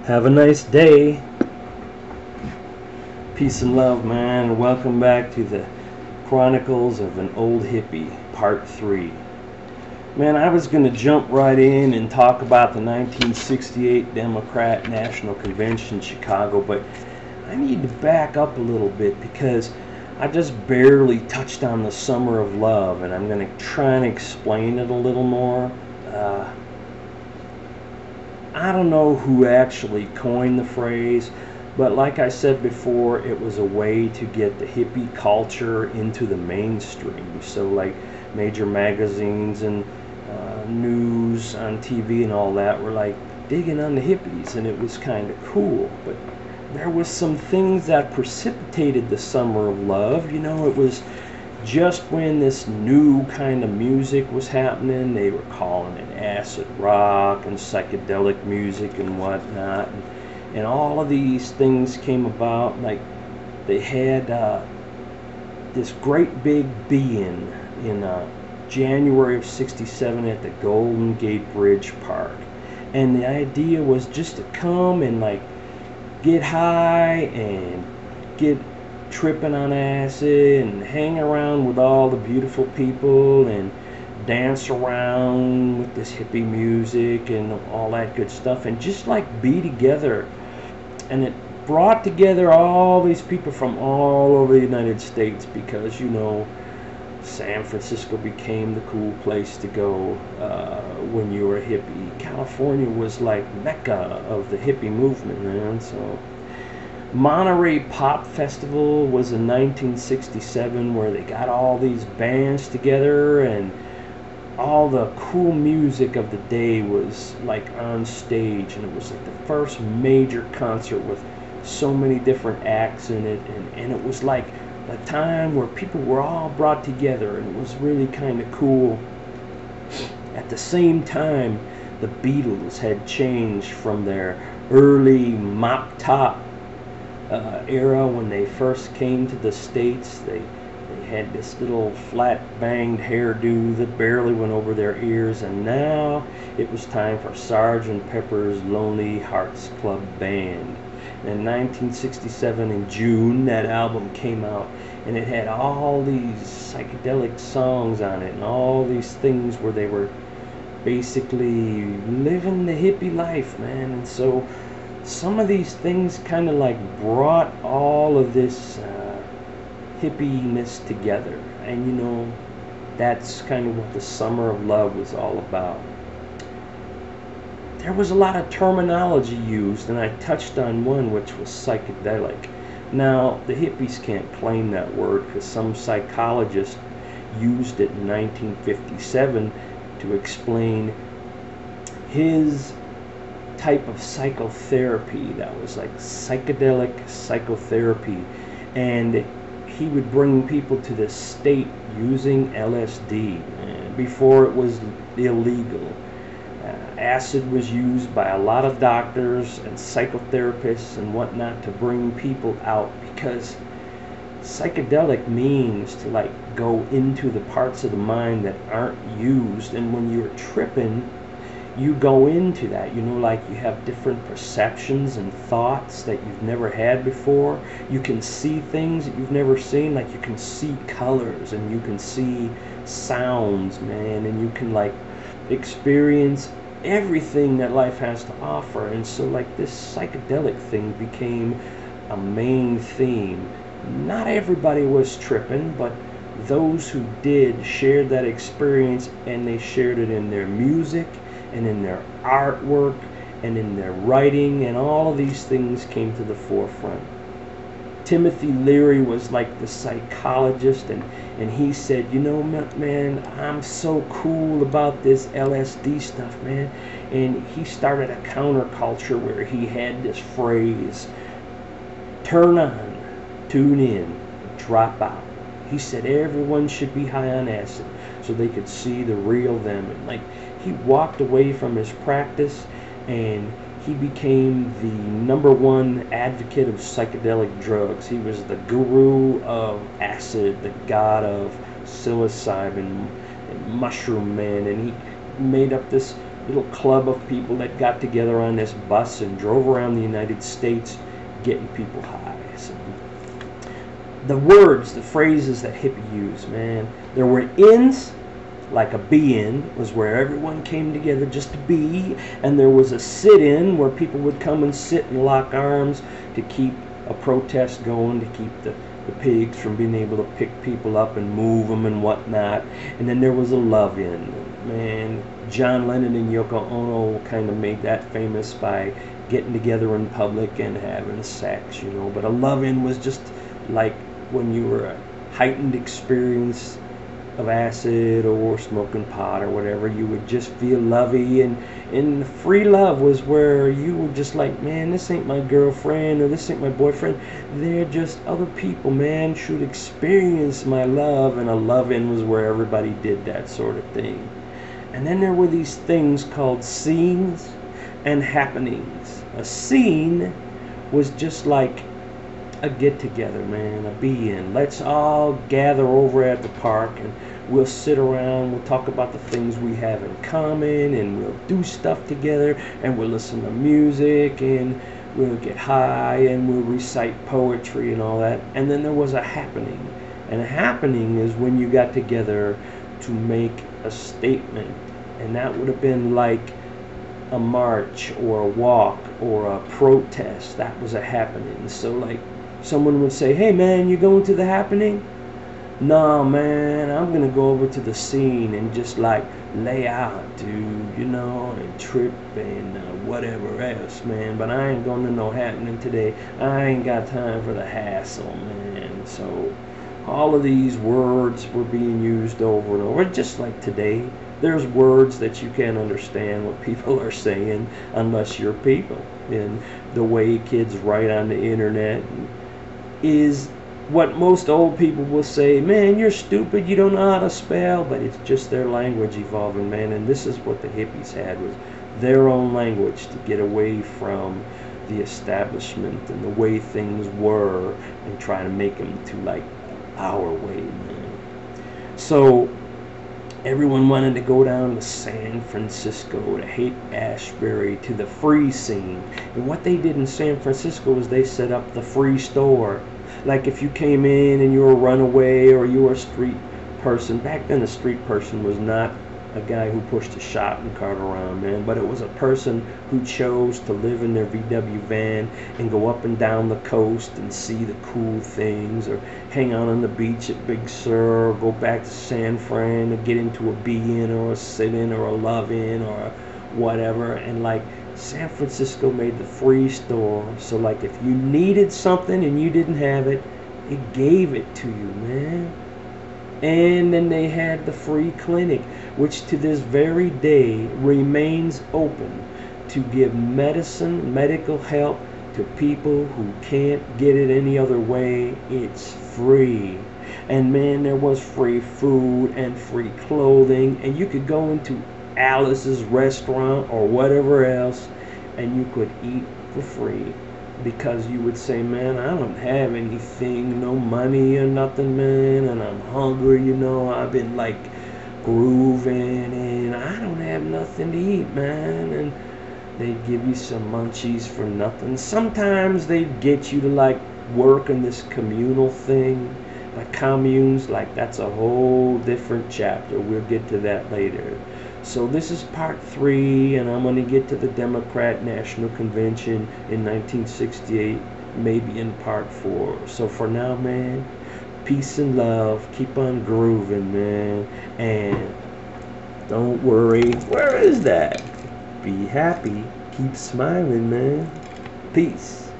Have a nice day. Peace and love, man, and welcome back to the Chronicles of an Old Hippie, Part 3. Man, I was going to jump right in and talk about the 1968 Democrat National Convention in Chicago, but I need to back up a little bit because I just barely touched on the Summer of Love, and I'm going to try and explain it a little more. I don't know who actually coined the phrase, but like I said before, it was a way to get the hippie culture into the mainstream. So like major magazines and news on TV and all that were like digging on the hippies, and it was kind of cool. But there was some things that precipitated the Summer of Love. You know, it was just when this new kind of music was happening. They were calling it acid rock and psychedelic music and whatnot, and all of these things came about. Like they had this great big be-in in January of '67 at the Golden Gate Bridge Park, and the idea was just to come and like get high and get tripping on acid and hang around with all the beautiful people and dance around with this hippie music and all that good stuff, and just like be together. And it brought together all these people from all over the United States because, you know, San Francisco became the cool place to go when you were a hippie. California was like Mecca of the hippie movement, man. So Monterey Pop Festival was in 1967, where they got all these bands together and all the cool music of the day was like on stage, and it was like the first major concert with so many different acts in it, and it was like a time where people were all brought together, and it was really kind of cool. At the same time, the Beatles had changed from their early mop top era when they first came to the States. They had this little flat banged hairdo that barely went over their ears, and now it was time for Sgt. Pepper's Lonely Hearts Club Band. In 1967, in June, that album came out, and it had all these psychedelic songs on it and all these things where they were basically living the hippie life, man. And so some of these things kind of like brought all of this hippiness together, and you know, that's kind of what the Summer of Love was all about. There was a lot of terminology used, and I touched on one, which was psychedelic. Now, the hippies can't claim that word because some psychologist used it in 1957 to explain his type of psychotherapy that was like psychedelic psychotherapy, and he would bring people to this state using LSD before it was illegal. Acid was used by a lot of doctors and psychotherapists and whatnot to bring people out, because psychedelic means to like go into the parts of the mind that aren't used, and when you're tripping, you go into that, you know, like you have different perceptions and thoughts that you've never had before. You can see things that you've never seen, like you can see colors and you can see sounds, man, and you can like experience everything that life has to offer. And so like this psychedelic thing became a main theme. Not everybody was tripping, but those who did shared that experience, and they shared it in their music and in their artwork and in their writing, and all of these things came to the forefront. Timothy Leary was like the psychologist, and he said, you know, man, I'm so cool about this LSD stuff, man. And he started a counterculture where he had this phrase, turn on, tune in, drop out. He said everyone should be high on acid so they could see the real them. And like, he walked away from his practice, and he became the #1 advocate of psychedelic drugs. He was the guru of acid, the god of psilocybin and mushroom man, and he made up this little club of people that got together on this bus and drove around the United States getting people high. So the words, the phrases that hippie used, man, there were inns, like a be-in was where everyone came together just to be, and there was a sit-in where people would come and sit and lock arms to keep a protest going, to keep the pigs from being able to pick people up and move them and whatnot. And then there was a love-in. Man, John Lennon and Yoko Ono kind of made that famous by getting together in public and having sex, you know. But a love-in was just like when you were a heightened experience of acid or smoking pot or whatever, you would just feel lovey, and free love was where you were just like, man, this ain't my girlfriend or this ain't my boyfriend, they're just other people, man, should experience my love. And a love-in was where everybody did that sort of thing. And then there were these things called scenes and happenings. A scene was just like a get-together, man, a be-in. Let's all gather over at the park and we'll sit around, we'll talk about the things we have in common, and we'll do stuff together, and we'll listen to music, and we'll get high, and we'll recite poetry and all that. And then there was a happening. And a happening is when you got together to make a statement. And that would have been like a march or a walk or a protest. That was a happening. So like someone would say, hey man, you going to the happening? No man, I'm gonna go over to the scene and just like lay out, dude, you know, and trip and whatever else, man. But I ain't going to no happening today. I ain't got time for the hassle, man. So all of these words were being used over and over, just like today. There's words that you can't understand what people are saying unless you're people. And the way kids write on the internet is what most old people will say, man, you're stupid, you don't know how to spell, but it's just their language evolving, man. And this is what the hippies had, was their own language to get away from the establishment and the way things were and try to make them to like our way, man. So everyone wanted to go down to San Francisco, to Haight-Ashbury, to the free scene. And what they did in San Francisco was they set up the free store. Like if you came in and you were a runaway or you were a street person, back then a street person was not a guy who pushed a shopping cart around, man, but it was a person who chose to live in their VW van and go up and down the coast and see the cool things, or hang out on the beach at Big Sur, or go back to San Fran to get into a be-in or a sit-in or a love-in or a whatever. And like San Francisco made the free store, so like if you needed something and you didn't have it, it gave it to you, man. And then they had the free clinic, which to this very day remains open to give medicine, medical help to people who can't get it any other way. It's free. And man, there was free food and free clothing, and you could go into Alice's restaurant or whatever else and you could eat for free, because you would say, man, I don't have anything, no money or nothing, man, and I'm hungry, you know, I've been like grooving and I don't have nothing to eat, man. And they'd give you some munchies for nothing. Sometimes they'd get you to like work in this communal thing, but communes, like that's a whole different chapter. We'll get to that later. So this is part 3, and I'm going to get to the Democrat National Convention in 1968, maybe in part 4. So for now, man, peace and love. Keep on grooving, man. And don't worry. Where is that? Be happy. Keep smiling, man. Peace.